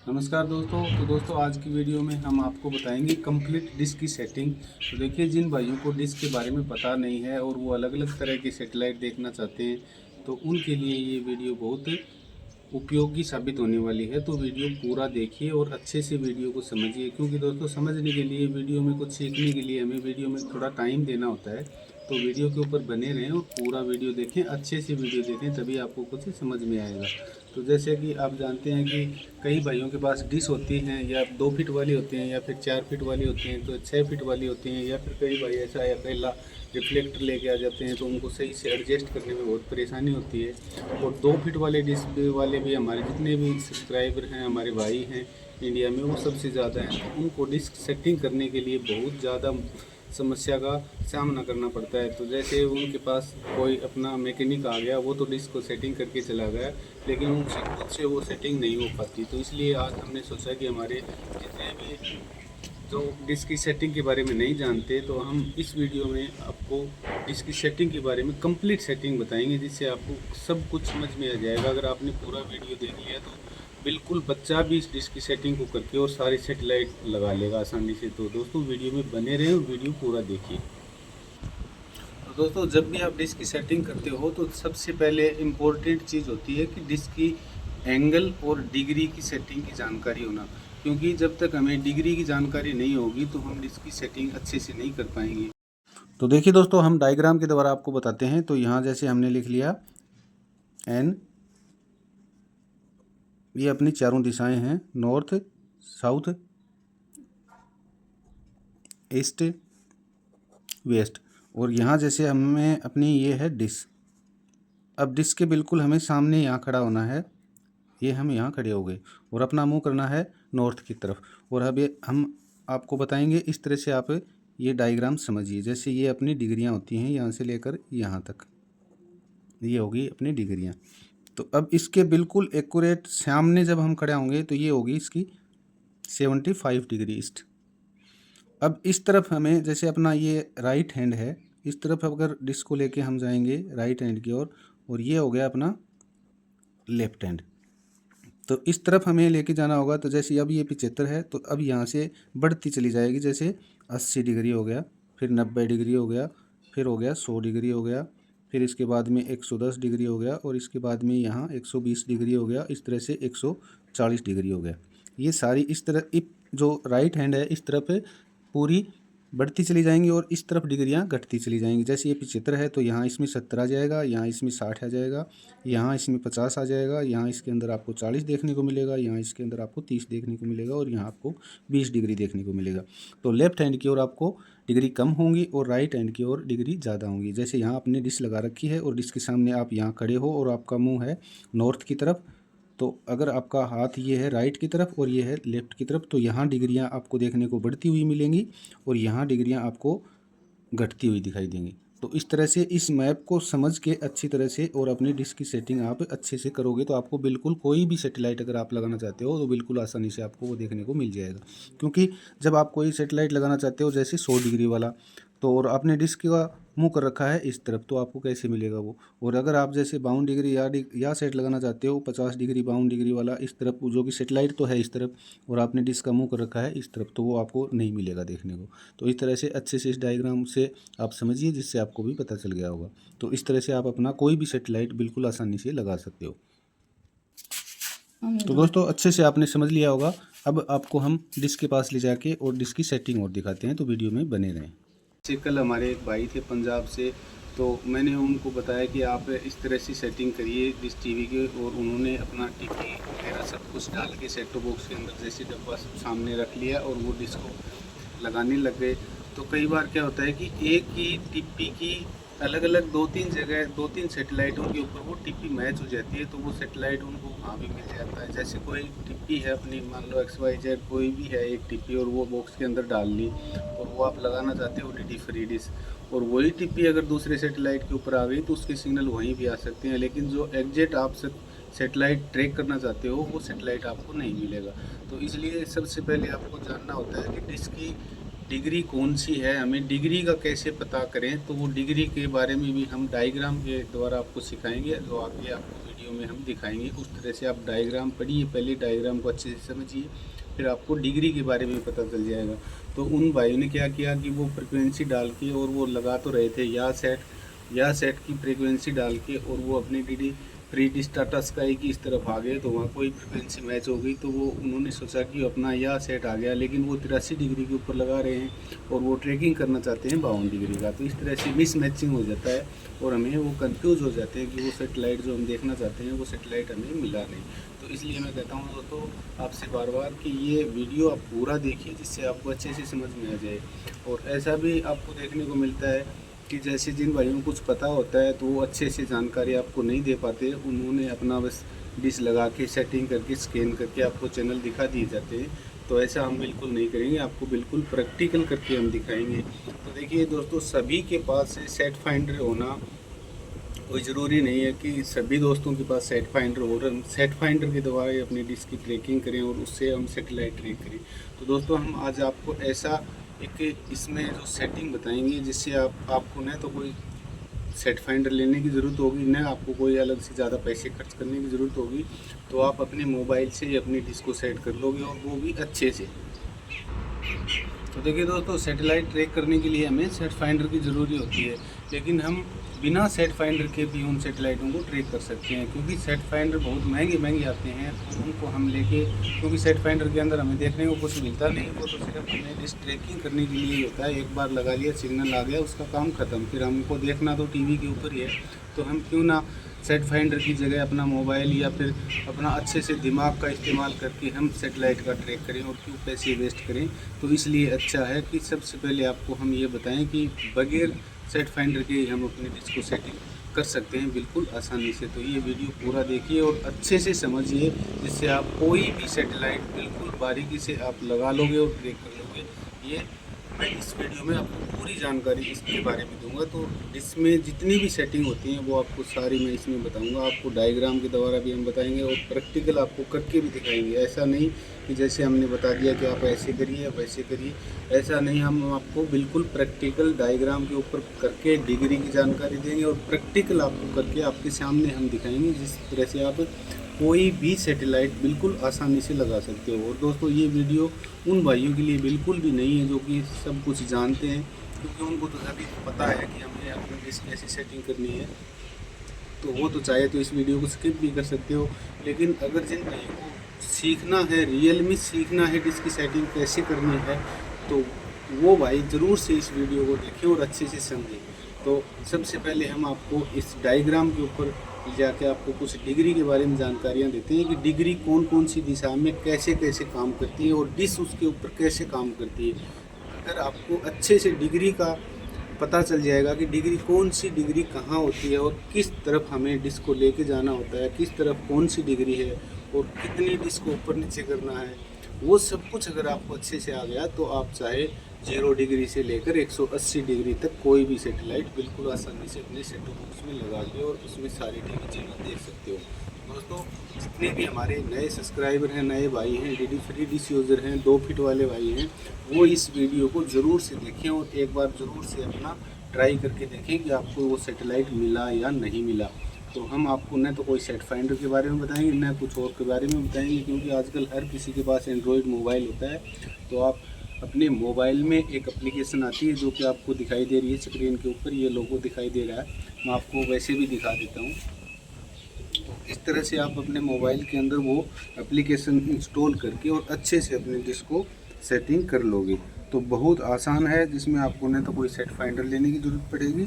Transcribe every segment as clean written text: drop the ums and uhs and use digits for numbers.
नमस्कार दोस्तों। तो दोस्तों आज की वीडियो में हम आपको बताएंगे कंप्लीट डिस्क की सेटिंग। तो देखिए, जिन भाइयों को डिस्क के बारे में पता नहीं है और वो अलग अलग तरह की सेटेलाइट देखना चाहते हैं, तो उनके लिए ये वीडियो बहुत उपयोगी साबित होने वाली है। तो वीडियो पूरा देखिए और अच्छे से वीडियो को समझिए, क्योंकि दोस्तों समझने के लिए, वीडियो में कुछ सीखने के लिए हमें वीडियो में थोड़ा टाइम देना होता है। तो वीडियो के ऊपर बने रहें और पूरा वीडियो देखें, अच्छे से वीडियो देखें, तभी आपको कुछ समझ में आएगा। तो जैसे कि आप जानते हैं कि कई भाइयों के पास डिश होती हैं, या 2 फीट वाली होती हैं, या फिर 4 फीट वाली होती हैं, तो 6 फीट वाली होती हैं, या फिर कई भाई ऐसा है अकेला रिफ्लेक्टर लेके आ जाते हैं, तो उनको सही से एडजस्ट करने में बहुत परेशानी होती है। और 2 फीट वाले डिश वाले भी हमारे जितने भी सब्सक्राइबर हैं, हमारे भाई हैं इंडिया में, वो सबसे ज़्यादा हैं। तो उनको डिस्क सेटिंग करने के लिए बहुत ज़्यादा समस्या का सामना करना पड़ता है। तो जैसे उनके पास कोई अपना मैकेनिक आ गया, वो तो डिस्क को सेटिंग करके चला गया, लेकिन उनसे खुद से वो सेटिंग नहीं हो पाती। तो इसलिए आज हमने सोचा कि हमारे जितने भी जो डिस्क की सेटिंग के बारे में नहीं जानते, तो हम इस वीडियो में आपको डिस्क की सेटिंग के बारे में कंप्लीट सेटिंग बताएंगे, जिससे आपको सब कुछ समझ में आ जाएगा। अगर आपने पूरा वीडियो देख लिया तो बिल्कुल बच्चा भी इस डिस्क की सेटिंग को करके और सारी सेटेलाइट लगा लेगा आसानी से। तो दोस्तों वीडियो में बने रहें और वीडियो पूरा देखिए। तो दोस्तों, जब भी आप डिस्क की सेटिंग करते हो तो सबसे पहले इम्पोर्टेंट चीज़ होती है कि डिस्क की एंगल और डिग्री की सेटिंग की जानकारी होना, क्योंकि जब तक हमें डिग्री की जानकारी नहीं होगी तो हम डिस्क की सेटिंग अच्छे से नहीं कर पाएंगे। तो देखिए दोस्तों, हम डायग्राम के द्वारा आपको बताते हैं। तो यहाँ जैसे हमने लिख लिया एन, ये अपनी चारों दिशाएं हैं, नॉर्थ, साउथ, ईस्ट, वेस्ट। और यहाँ जैसे हमें अपनी ये है डिश। अब डिश के बिल्कुल हमें सामने यहाँ खड़ा होना है, ये हम यहाँ खड़े हो गए और अपना मुंह करना है नॉर्थ की तरफ। और अब ये हम आपको बताएंगे, इस तरह से आप ये डायग्राम समझिए। जैसे ये अपनी डिग्रियाँ होती हैं, यहाँ से लेकर यहाँ तक, ये होगी अपनी डिग्रियाँ। तो अब इसके बिल्कुल एक्यूरेट सामने जब हम खड़े होंगे तो ये होगी इसकी 75 डिग्री ईस्ट। अब इस तरफ हमें, जैसे अपना ये राइट हैंड है, इस तरफ अगर डिस्क को लेके हम जाएंगे राइट हैंड की ओर, और ये हो गया अपना लेफ्ट हैंड। तो इस तरफ हमें लेके जाना होगा। तो जैसे अब ये 75 है, तो अब यहाँ से बढ़ती चली जाएगी। जैसे 80 डिग्री हो गया, फिर 90 डिग्री हो गया, फिर हो गया 100 डिग्री हो गया, फिर इसके बाद में 110 डिग्री हो गया, और इसके बाद में यहाँ 120 डिग्री हो गया। इस तरह से 140 डिग्री हो गया। ये सारी इस तरह जो राइट हैंड है इस तरफ पूरी बढ़ती चली जाएंगी और इस तरफ डिग्रियाँ घटती चली जाएंगी। जैसे ये 75 है तो यहाँ इसमें 70 आ जाएगा, यहाँ इसमें 60 आ जाएगा, यहाँ इसमें 50 आ जाएगा, यहाँ इसके अंदर आपको 40 देखने को मिलेगा, यहाँ इसके अंदर आपको 30 देखने को मिलेगा, और यहाँ आपको 20 डिग्री देखने को मिलेगा। तो लेफ्ट हैंड की ओर आपको डिग्री कम होंगी और राइट हैंड की ओर डिग्री ज़्यादा होंगी। जैसे यहाँ आपने डिश लगा रखी है और डिश के सामने आप यहाँ खड़े हो और आपका मुँह है नॉर्थ की तरफ, तो अगर आपका हाथ ये है राइट की तरफ और ये है लेफ़्ट की तरफ, तो यहाँ डिग्रियाँ आपको देखने को बढ़ती हुई मिलेंगी और यहाँ डिग्रियाँ आपको घटती हुई दिखाई देंगी। तो इस तरह से इस मैप को समझ के अच्छी तरह से और अपनी डिश की सेटिंग आप अच्छे से करोगे तो आपको बिल्कुल कोई भी सेटेलाइट अगर आप लगाना चाहते हो तो बिल्कुल आसानी से आपको वो देखने को मिल जाएगा। क्योंकि जब आप कोई सेटेलाइट लगाना चाहते हो, जैसे 100 डिग्री वाला, तो और आपने डिश का मुँह कर रखा है इस तरफ, तो आपको कैसे मिलेगा वो। और अगर आप जैसे 52 डिग्री या सेट लगाना चाहते हो 50 डिग्री 52 डिग्री वाला इस तरफ, जो कि सेटेलाइट तो है इस तरफ और आपने डिश का मुँह कर रखा है इस तरफ, तो वो आपको नहीं मिलेगा देखने को। तो इस तरह से अच्छे से इस डायग्राम से आप समझिए, जिससे आपको भी पता चल गया होगा। तो इस तरह से आप अपना कोई भी सेटेलाइट बिल्कुल आसानी से लगा सकते हो। तो दोस्तों, अच्छे से आपने समझ लिया होगा। अब आपको हम डिस्क के पास ले जाके और डिस्क की सेटिंग और दिखाते हैं, तो वीडियो में बने रहें। कल हमारे एक भाई थे पंजाब से, तो मैंने उनको बताया कि आप इस तरह से सेटिंग करिए डिश टीवी के, और उन्होंने अपना टीवी वगैरह सब कुछ डाल के सेट टॉप बॉक्स के अंदर जैसे डब्बा सामने रख लिया और वो डिश को लगाने लग गए। तो कई बार क्या होता है कि एक ही टिप्पी की अलग अलग 2-3 जगह 2-3 सेटेलाइटों के ऊपर वो टिप्पी मैच हो जाती है, तो वो सेटेलाइट उनको वहाँ भी मिल जाता है। जैसे कोई टिप्पी है अपनी, मान लो XYZ कोई भी है एक टिप्पी, और वो बॉक्स के अंदर डाल ली और वो आप लगाना चाहते हो OTT फ्री डिश, और वही टिप्पी अगर दूसरे सेटेलाइट के ऊपर आ गई तो उसके सिग्नल वहीं भी आ सकते हैं, लेकिन जो एग्जैक्ट आप सेटेलाइट ट्रैक करना चाहते हो वो सेटेलाइट आपको नहीं मिलेगा। तो इसलिए सबसे पहले आपको जानना होता है कि डिश की डिग्री कौन सी है, हमें डिग्री का कैसे पता करें। तो वो डिग्री के बारे में भी हम डायग्राम के द्वारा आपको सिखाएंगे, जो आगे आपको वीडियो वीडियो में हम दिखाएंगे। उस तरह से आप डायग्राम पढ़िए, पहले डायग्राम को अच्छे से समझिए, फिर आपको डिग्री के बारे में पता चल जाएगा। तो उन भाइयों ने क्या किया कि वो फ्रिक्वेंसी डाल के और वो लगा तो रहे थे या सेट की फ्रिक्वेंसी डाल के, और वो अपनी D free dish Tata sky की इस तरफ आ गए। तो वहाँ कोई फ्रिक्वेंसी मैच हो गई, तो वो उन्होंने सोचा कि अपना या सेट आ गया, लेकिन वो 83 डिग्री के ऊपर लगा रहे हैं और वो ट्रैकिंग करना चाहते हैं 52 डिग्री का। तो इस तरह से मिस मैचिंग हो जाता है और हमें वो कंफ्यूज हो जाते हैं कि वो सेटेलाइट जो हम देखना चाहते हैं वो सेटेलाइट हमें मिला नहीं। तो इसलिए मैं कहता हूँ दोस्तों आपसे बार बार कि ये वीडियो आप पूरा देखिए, जिससे आपको अच्छे से समझ में आ जाए। और ऐसा भी आपको देखने को मिलता है कि जैसे जिन भाइयों को कुछ पता होता है तो वो अच्छे से जानकारी आपको नहीं दे पाते, उन्होंने अपना बस डिश लगा के सेटिंग करके स्कैन करके आपको चैनल दिखा दिए जाते हैं। तो ऐसा हम बिल्कुल नहीं करेंगे, आपको बिल्कुल प्रैक्टिकल करके हम दिखाएंगे। तो देखिए दोस्तों, सभी के पास सेट फाइंडर होना कोई ज़रूरी नहीं है कि सभी दोस्तों के पास सेट फाइंडर हो। और सेट फाइंडर के द्वारा अपनी डिश की ट्रैकिंग करें और उससे हम सेटेलाइट ट्रैक करें। तो दोस्तों हम आज आपको ऐसा एक इसमें जो सेटिंग बताएंगे जिससे आपको न तो कोई सेट फाइंडर लेने की ज़रूरत होगी, न आपको कोई अलग से ज़्यादा पैसे खर्च करने की ज़रूरत होगी। तो आप अपने मोबाइल से ही अपनी डिश को सेट कर लोगे और वो भी अच्छे से। तो देखिए दोस्तों, सैटेलाइट ट्रैक करने के लिए हमें सेट फाइंडर की ज़रूरी होती है, लेकिन हम बिना सेट फाइंडर के भी उन सेटेलाइटों को ट्रैक कर सकते हैं, क्योंकि सेट फाइंडर बहुत महंगे आते हैं। तो उनको हम लेके, क्योंकि सेट फाइंडर के अंदर हमें देखने को कुछ मिलता नहीं, वो तो सिर्फ हमें डिश ट्रैकिंग करने के लिए ही होता है। एक बार लगा लिया, सिग्नल आ गया, उसका काम ख़त्म। फिर हमको देखना तो टीवी के ऊपर ही है। तो हम क्यों ना सेट फाइंडर की जगह अपना मोबाइल या फिर अपना अच्छे से दिमाग का इस्तेमाल करके हम सेटेलाइट का ट्रैक करें, और क्यों पैसे वेस्ट करें। तो इसलिए अच्छा है कि सबसे पहले आपको हम ये बताएं कि बगैर सेट फाइंडर के हम अपनी डिश को सेटिंग कर सकते हैं बिल्कुल आसानी से। तो ये वीडियो पूरा देखिए और अच्छे से समझिए, जिससे आप कोई भी सेटेलाइट बिल्कुल बारीकी से आप लगा लोगे और ट्रैक कर लोगे। ये मैं इस वीडियो में आपको पूरी जानकारी इसके बारे में दूंगा। तो इसमें जितनी भी सेटिंग होती हैं वो आपको सारी मैं इसमें बताऊंगा। आपको डायग्राम के द्वारा भी हम बताएंगे और प्रैक्टिकल आपको करके भी दिखाएंगे। ऐसा नहीं कि जैसे हमने बता दिया कि आप ऐसे करिए आप ऐसे करिए, ऐसा नहीं। हम आपको बिल्कुल प्रैक्टिकल डायग्राम के ऊपर करके डिग्री की जानकारी देंगे और प्रैक्टिकल आपको करके आपके सामने हम दिखाएंगे, जिस तरह से आप कोई भी सैटेलाइट बिल्कुल आसानी से लगा सकते हो। और दोस्तों ये वीडियो उन भाइयों के लिए बिल्कुल भी नहीं है जो कि सब कुछ जानते हैं, क्योंकि उनको तो सभी पता है कि हमें अपनी डिश कैसी सेटिंग करनी है। तो वो तो चाहे तो इस वीडियो को स्किप भी कर सकते हो। लेकिन अगर जिन भाइयों को सीखना है, रियल में सीखना है डिश की सेटिंग कैसे करनी है, तो वो भाई ज़रूर से इस वीडियो को देखें और अच्छे से समझें। तो सबसे पहले हम आपको इस डायग्राम के ऊपर जाके आपको कुछ डिग्री के बारे में जानकारियाँ देते हैं कि डिग्री कौन कौन सी दिशा में कैसे कैसे काम करती है और डिश उसके ऊपर कैसे काम करती है। अगर आपको अच्छे से डिग्री का पता चल जाएगा कि डिग्री कौन सी डिग्री कहाँ होती है और किस तरफ हमें डिश को लेके जाना होता है, किस तरफ कौन सी डिग्री है और कितनी डिश को ऊपर नीचे करना है, वो सब कुछ अगर आपको अच्छे से आ गया तो आप चाहे 0 डिग्री से लेकर 180 डिग्री तक कोई भी सैटेलाइट बिल्कुल आसानी से अपने सेट टॉप बॉक्स में लगा के और उसमें सारी टीवी चैनल देख सकते हो। दोस्तों जितने भी हमारे नए सब्सक्राइबर हैं, नए भाई हैं, डीडी फ्री डिश यूज़र हैं, 2 फीट वाले भाई हैं, वो इस वीडियो को ज़रूर से देखें और एक बार ज़रूर से अपना ट्राई करके देखें कि आपको वो सैटेलाइट मिला या नहीं मिला। तो हम आपको न तो कोई सेट फाइंडर के बारे में बताएंगे, न कुछ और के बारे में बताएंगे, क्योंकि आजकल हर किसी के पास एंड्रॉयड मोबाइल होता है। तो आप अपने मोबाइल में एक एप्लीकेशन आती है जो कि आपको दिखाई दे रही है स्क्रीन के ऊपर, ये लोगो दिखाई दे रहा है। मैं आपको वैसे भी दिखा देता हूँ। तो इस तरह से आप अपने मोबाइल के अंदर वो एप्लीकेशन इंस्टॉल करके और अच्छे से अपने डिश को सेटिंग कर लोगे। तो बहुत आसान है, जिसमें आपको न तो कोई सेट फाइंडर लेने की ज़रूरत पड़ेगी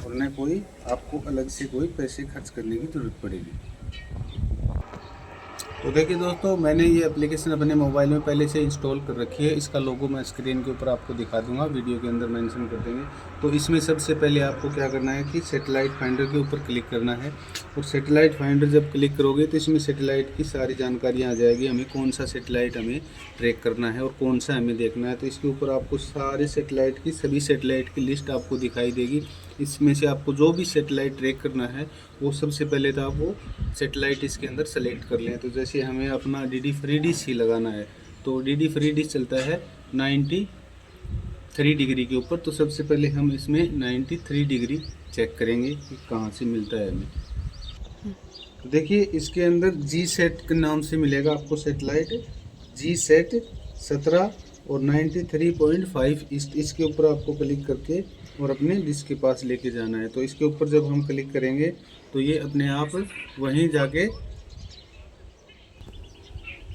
और न कोई आपको अलग से कोई पैसे खर्च करने की ज़रूरत पड़ेगी। तो देखिए दोस्तों, मैंने ये एप्लीकेशन अपने मोबाइल में पहले से इंस्टॉल कर रखी है। इसका लोगो मैं स्क्रीन के ऊपर आपको दिखा दूंगा, वीडियो के अंदर मेंशन कर देंगे। तो इसमें सबसे पहले आपको क्या करना है कि सैटेलाइट फाइंडर के ऊपर क्लिक करना है। और सैटेलाइट फाइंडर जब क्लिक करोगे तो इसमें सैटेलाइट की सारी जानकारियाँ आ जाएगी, हमें कौन सा सैटेलाइट हमें ट्रैक करना है और कौन सा हमें देखना है। तो इसके ऊपर आपको सारे सैटेलाइट की, सभी सैटेलाइट की लिस्ट आपको दिखाई देगी। इसमें से आपको जो भी सैटेलाइट ट्रैक करना है वो सबसे पहले तो आप वो सैटेलाइट इसके अंदर सेलेक्ट कर लें। तो जैसे हमें अपना डीडी फ्री डिश ही लगाना है, तो डीडी फ्री डिश चलता है 93 डिग्री के ऊपर। तो सबसे पहले हम इसमें 93 डिग्री चेक करेंगे कि कहाँ से मिलता है हमें। तो देखिए इसके अंदर जी सेट के नाम से मिलेगा आपको सेटेलाइट, जी सेट 17 और 93.5 इसके ऊपर आपको क्लिक करके और अपने डिस्क के पास लेके जाना है। तो इसके ऊपर जब हम क्लिक करेंगे तो ये अपने आप वहीं जाके,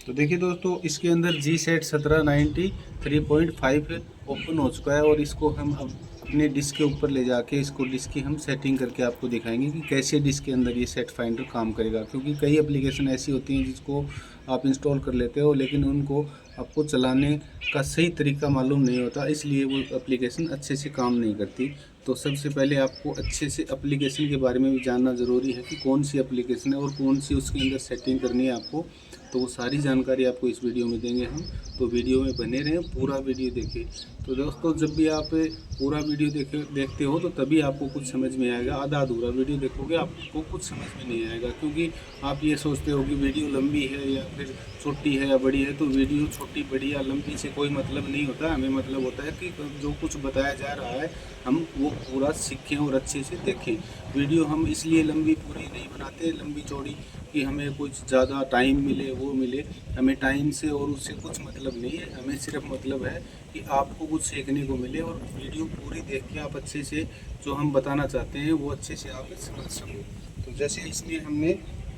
तो देखिए दोस्तों इसके अंदर जी सेट 1793.5 ओपन हो चुका है और इसको हम अब अपने डिस्क के ऊपर ले जाके इसको डिस्क की हम सेटिंग करके आपको दिखाएंगे कि कैसे डिस्क के अंदर ये सेट फाइंडर काम करेगा। क्योंकि कई एप्लीकेशन ऐसी होती हैं जिसको आप इंस्टॉल कर लेते हो लेकिन उनको आपको चलाने का सही तरीका मालूम नहीं होता, इसलिए वो एप्लीकेशन अच्छे से काम नहीं करती। तो सबसे पहले आपको अच्छे से एप्लीकेशन के बारे में भी जानना ज़रूरी है कि कौन सी एप्लीकेशन है और कौन सी उसके अंदर सेटिंग करनी है आपको। तो वो सारी जानकारी आपको इस वीडियो में देंगे हम, तो वीडियो में बने रहें, पूरा वीडियो देखें। तो दोस्तों जब भी आप पूरा वीडियो देखते हो तो तभी आपको कुछ समझ में आएगा। आधा अधूरा वीडियो देखोगे आपको कुछ समझ में नहीं आएगा, क्योंकि आप ये सोचते हो कि वीडियो लंबी है या फिर छोटी है या बड़ी है। तो वीडियो छोटी बड़ी या लंबी से कोई मतलब नहीं होता, हमें मतलब होता है कि जो कुछ बताया जा रहा है हम वो पूरा सीखें और अच्छे से देखें। वीडियो हम इसलिए लंबी पूरी नहीं बनाते, लंबी चौड़ी, कि हमें कुछ ज़्यादा टाइम मिले वो मिले। हमें टाइम से और उससे कुछ मतलब नहीं है, हमें सिर्फ मतलब है कि आपको कुछ सीखने को मिले और वीडियो पूरी देख के आप अच्छे से जो हम बताना चाहते हैं वो अच्छे से आप समझ सको। तो जैसे इसलिए हमने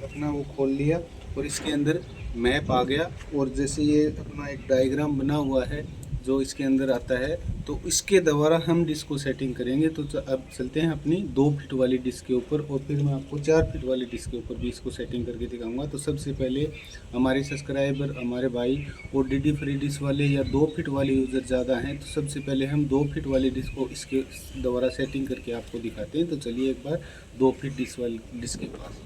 अपना वो खोल लिया और इसके अंदर मैप आ गया और जैसे ये अपना एक डायग्राम बना हुआ है जो इसके अंदर आता है, तो इसके द्वारा हम डिस्क को सेटिंग करेंगे। तो अब चलते हैं अपनी 2 फीट वाली डिस्क के ऊपर और फिर मैं आपको 4 फीट वाली डिस्क के ऊपर भी इसको सेटिंग करके दिखाऊंगा। तो सबसे पहले हमारे सब्सक्राइबर हमारे भाई और डीडी फ्री डिस्क वाले या 2 फीट वाले यूज़र ज़्यादा हैं, तो सबसे पहले हम 2 फीट वाली डिस्क को इसके द्वारा सेटिंग करके आपको दिखाते हैं। तो चलिए एक बार 2 फीट डिस्क वाली डिस्क के पास।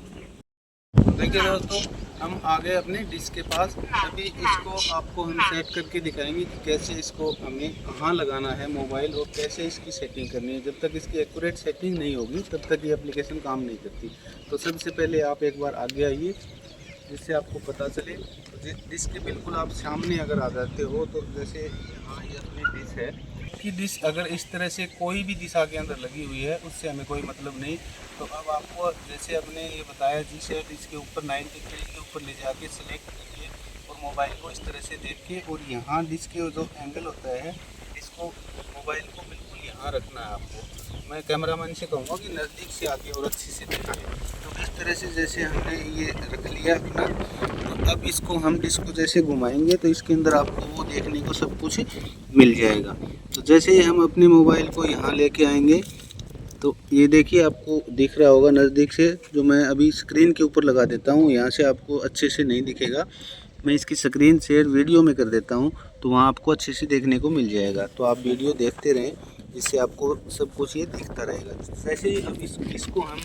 देखिए दोस्तों हम आ गए अपने डिस्क के पास। अभी इसको आपको हम सेट करके दिखाएंगे कि कैसे इसको हमें कहाँ लगाना है मोबाइल और कैसे इसकी सेटिंग करनी है। जब तक इसकी एक्यूरेट सेटिंग नहीं होगी तब तक ये एप्लीकेशन काम नहीं करती। तो सबसे पहले आप एक बार आगे आइए जिससे आपको पता चले। तो डिस्क के बिल्कुल आप सामने अगर आ जाते हो तो जैसे यहाँ ये अपनी डिस्क है कि डिश अगर इस तरह से कोई भी दिशा के अंदर लगी हुई है उससे हमें कोई मतलब नहीं। तो अब आपको जैसे अपने ये बताया जी सेट इसके ऊपर 90 डिग्री के ऊपर ले जाके सिलेक्ट करिए और मोबाइल को इस तरह से देख के, और यहाँ डिस्क के जो एंगल होता है इसको मोबाइल को बिल्कुल यहाँ रखना है आपको। मैं कैमरामैन से कहूँगा कि नज़दीक से आके और अच्छे से देखें। तो इस तरह से जैसे हमने ये रख लिया अपना, तो अब इसको हम डिस्क को जैसे घुमाएंगे तो इसके अंदर आपको वो देखने को सब कुछ मिल जाएगा। तो जैसे ही हम अपने मोबाइल को यहाँ लेके आएंगे तो ये देखिए आपको दिख रहा होगा नज़दीक से, जो मैं अभी स्क्रीन के ऊपर लगा देता हूँ। यहाँ से आपको अच्छे से नहीं दिखेगा, मैं इसकी स्क्रीन शेयर वीडियो में कर देता हूँ तो वहाँ आपको अच्छे से देखने को मिल जाएगा। तो आप वीडियो देखते रहें जिससे आपको सब कुछ ये दिखता रहेगा। जैसे ही अब इसको हम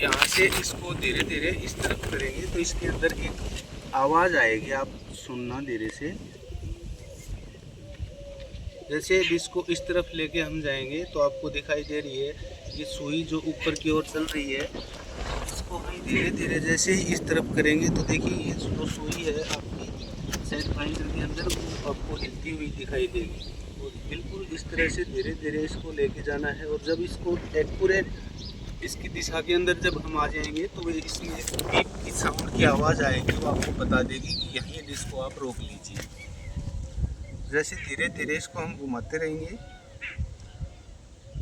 यहाँ से इसको धीरे धीरे इस तरफ करेंगे तो इसके अंदर एक आवाज़ आएगी, आप सुनना धीरे से। जैसे इसको इस तरफ लेके हम जाएंगे तो आपको दिखाई दे रही है ये सुई जो ऊपर की ओर चल रही है। इसको हम धीरे धीरे जैसे ही इस तरफ करेंगे तो देखिए ये जो सुई है आपकी सेट फाइंडर के अंदर वो आपको हिलती हुई दिखाई देगी। और बिल्कुल इस तरह से धीरे धीरे इसको लेके जाना है और जब इसको एक्यूरेट इसकी दिशा के अंदर जब हम आ जाएंगे तो इसमें बीप की साउंड की आवाज़ आएगी, वो आपको बता देगी कि यहीं डिस्क को आप रोक लीजिए। जैसे धीरे धीरे इसको हम घुमाते रहेंगे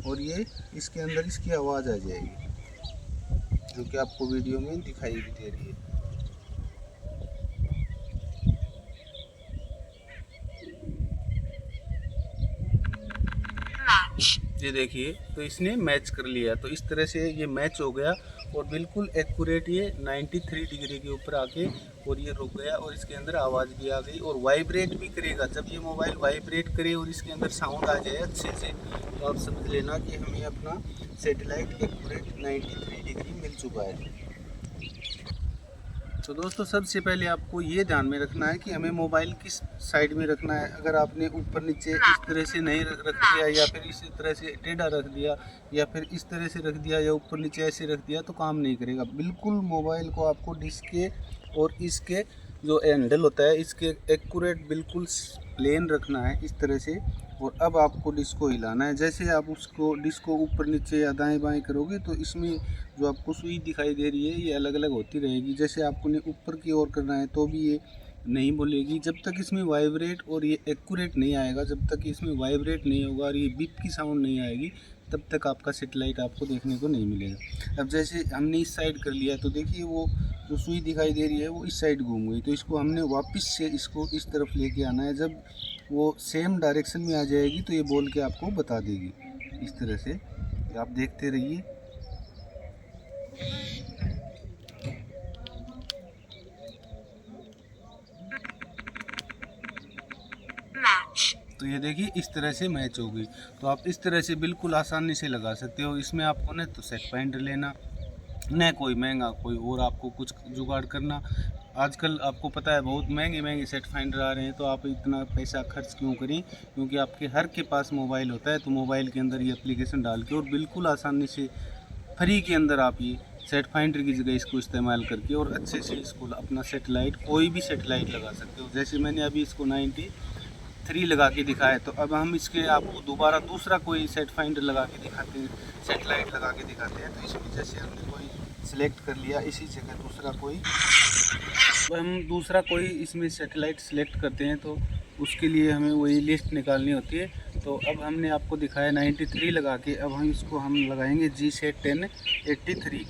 और ये इसके अंदर इसकी आवाज़ आ जाएगी जो कि आपको वीडियो में दिखाई भी दे रही है। ये देखिए तो इसने मैच कर लिया। तो इस तरह से ये मैच हो गया और बिल्कुल एक्यूरेट ये 93 डिग्री के ऊपर आके और ये रुक गया और इसके अंदर आवाज़ भी आ गई और वाइब्रेट भी करेगा। जब ये मोबाइल वाइब्रेट करे और इसके अंदर साउंड आ जाए अच्छे से तो आप समझ लेना कि हमें अपना सैटेलाइट एक्यूरेट 93 डिग्री मिल चुका है। तो दोस्तों सबसे पहले आपको ये ध्यान में रखना है कि हमें मोबाइल किस साइड में रखना है। अगर आपने ऊपर नीचे इस तरह से नहीं रख दिया या फिर इसी तरह से टेढ़ा रख दिया या फिर इस तरह से रख दिया या ऊपर नीचे ऐसे रख दिया तो काम नहीं करेगा। बिल्कुल मोबाइल को आपको डिस्क के और इसके जो हैंडल होता है इसके एक्यूरेट बिल्कुल प्लेन रखना है इस तरह से, और अब आपको डिस्क को हिलाना है। जैसे आप उसको डिस्क को ऊपर नीचे या दाएं बाएं करोगे तो इसमें जो आपको सुई दिखाई दे रही है ये अलग अलग होती रहेगी। जैसे आपको ने ऊपर की ओर करना है तो भी ये नहीं बोलेगी। जब तक इसमें वाइब्रेट और ये एक्यूरेट नहीं आएगा, जब तक इसमें वाइब्रेट नहीं होगा और ये बीप की साउंड नहीं आएगी, तब तक आपका सेटेलाइट आपको देखने को नहीं मिलेगा। अब जैसे हमने इस साइड कर लिया तो देखिए वो जो सुई दिखाई दे रही है वो इस साइड घूम गई, तो इसको हमने वापस से इसको इस तरफ लेके आना है। जब वो सेम डायरेक्शन में आ जाएगी तो ये बोल के आपको बता देगी। इस तरह से आप देखते रहिए। तो ये देखिए इस तरह से मैच होगी। तो आप इस तरह से बिल्कुल आसानी से लगा सकते हो। इसमें आपको न तो सेट पॉइंट लेना, न कोई महंगा कोई और आपको कुछ जुगाड़ करना। आजकल आपको पता है बहुत महंगे महंगे सेट फाइंडर आ रहे हैं, तो आप इतना पैसा खर्च क्यों करें, क्योंकि आपके हर के पास मोबाइल होता है। तो मोबाइल के अंदर ये एप्लीकेशन डाल के और बिल्कुल आसानी से फ्री के अंदर आप ये सेट फाइंडर की जगह इसको इस्तेमाल करके और अच्छे से इसको अपना सेटेलाइट, कोई भी सेटेलाइट लगा सकते हो। जैसे मैंने अभी इसको 93 लगा के दिखाया, तो अब हम इसके आपको दोबारा दूसरा कोई सेट फाइंडर लगा के दिखाते हैं, सेटेलाइट लगा के दिखाते हैं। तो इसमें जैसे हमने कोई सिलेक्ट कर लिया, इसी जगह दूसरा कोई, तो हम दूसरा कोई इसमें सेटेलाइट सिलेक्ट करते हैं तो उसके लिए हमें वही लिस्ट निकालनी होती है। तो अब हमने आपको दिखाया 93 लगा के, अब हम इसको हम लगाएंगे GSAT 1083,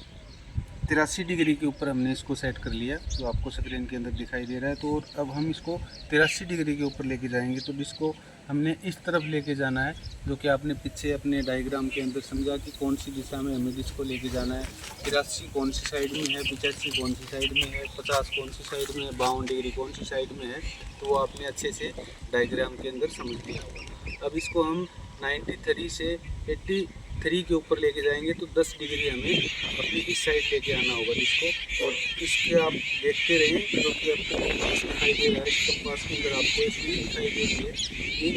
83 डिग्री के ऊपर हमने इसको सेट कर लिया, जो आपको स्क्रीन के अंदर दिखाई दे रहा है। तो अब हम इसको 83 डिग्री के ऊपर लेके जाएंगे। तो डिस्को हमने इस तरफ लेके जाना है, जो कि आपने पीछे अपने डायग्राम के अंदर समझा कि कौन सी दिशा में हमें डिस्को लेके जाना है। 83 कौन सी साइड में है, 85 कौन सी साइड में है, 50 कौन सी साइड में है, 52 डिग्री कौन सी साइड में है। तो वो आपने अच्छे से डायग्राम के अंदर समझ लिया होगा। अब इसको हम 93 से 83 के ऊपर लेके जाएंगे, तो 10 डिग्री हमें अपनी इस साइड लेके आना होगा जिसको। और इसके आप देखते रहें, क्योंकि आपको दिखाई दे रहा है इस कंपास के अंदर आपको इसलिए दिखाई दे रही है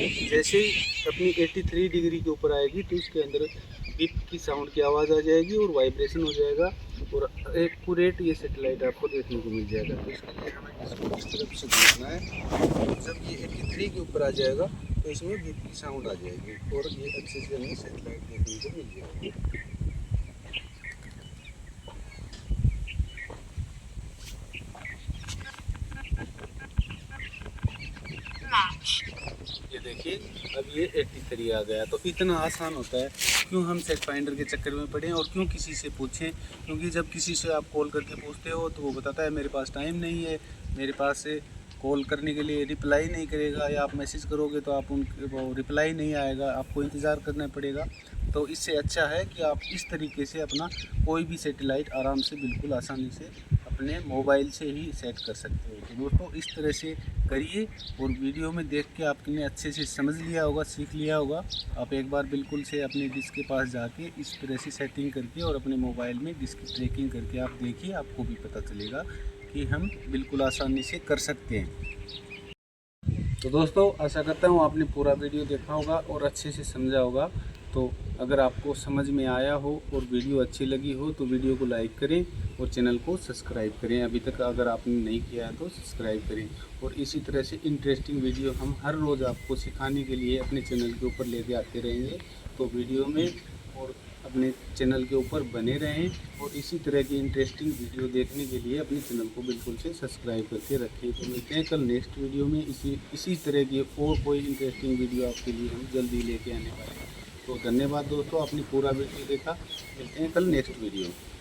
कि जैसे ही अपनी 83 डिग्री के ऊपर आएगी तो इसके अंदर बीप की साउंड की आवाज़ आ जाएगी और वाइब्रेशन हो जाएगा और एक्यूरेट ये सेटेलाइट आपको देखने को मिल जाएगा। तो इसके लिए हमें इसको इस तरफ से घूमना है। जब ये 83 के ऊपर आ जाएगा तो इसमें बीप की साउंड आ जाएगी और ये अच्छे से हमें सेटेलाइट देखने को मिल जाएगी। ये देखिए अब ये 83 आ गया। तो इतना आसान होता है, क्यों हम सेट फाइंडर के चक्कर में पड़े और क्यों किसी से पूछें। क्योंकि जब किसी से आप कॉल करके पूछते हो तो वो बताता है मेरे पास टाइम नहीं है, मेरे पास से कॉल करने के लिए रिप्लाई नहीं करेगा, या आप मैसेज करोगे तो आप वो रिप्लाई नहीं आएगा, आपको इंतज़ार करना पड़ेगा। तो इससे अच्छा है कि आप इस तरीके से अपना कोई भी सेटेलाइट आराम से बिल्कुल आसानी से अपने मोबाइल से ही सेट कर सकते हो। तो दोस्तों इस तरह से करिए और वीडियो में देख के आपने अच्छे से समझ लिया होगा, सीख लिया होगा। आप एक बार बिल्कुल से अपने डिस्क के पास जाके इस तरह से सेटिंग करके और अपने मोबाइल में डिस्क ट्रैकिंग करके आप देखिए, आपको भी पता चलेगा कि हम बिल्कुल आसानी से कर सकते हैं। तो दोस्तों आशा करता हूँ आपने पूरा वीडियो देखा होगा और अच्छे से समझा होगा। तो अगर आपको समझ में आया हो और वीडियो अच्छी लगी हो तो वीडियो को लाइक करें और चैनल को सब्सक्राइब करें। अभी तक अगर आपने नहीं किया है तो सब्सक्राइब करें। और इसी तरह से इंटरेस्टिंग वीडियो हम हर रोज़ आपको सिखाने के लिए अपने चैनल के ऊपर लेके आते रहेंगे। तो वीडियो में और अपने चैनल के ऊपर बने रहें और इसी तरह की इंटरेस्टिंग वीडियो देखने के लिए अपने चैनल को बिल्कुल से सब्सक्राइब करके रखें। तो मिलते हैं कल नेक्स्ट वीडियो में इसी तरह की और कोई इंटरेस्टिंग वीडियो आपके लिए हम जल्दी लेके आने वाले हैं। तो धन्यवाद दोस्तों, आपने पूरा वीडियो देखा। मिलते हैं कल नेक्स्ट वीडियो में।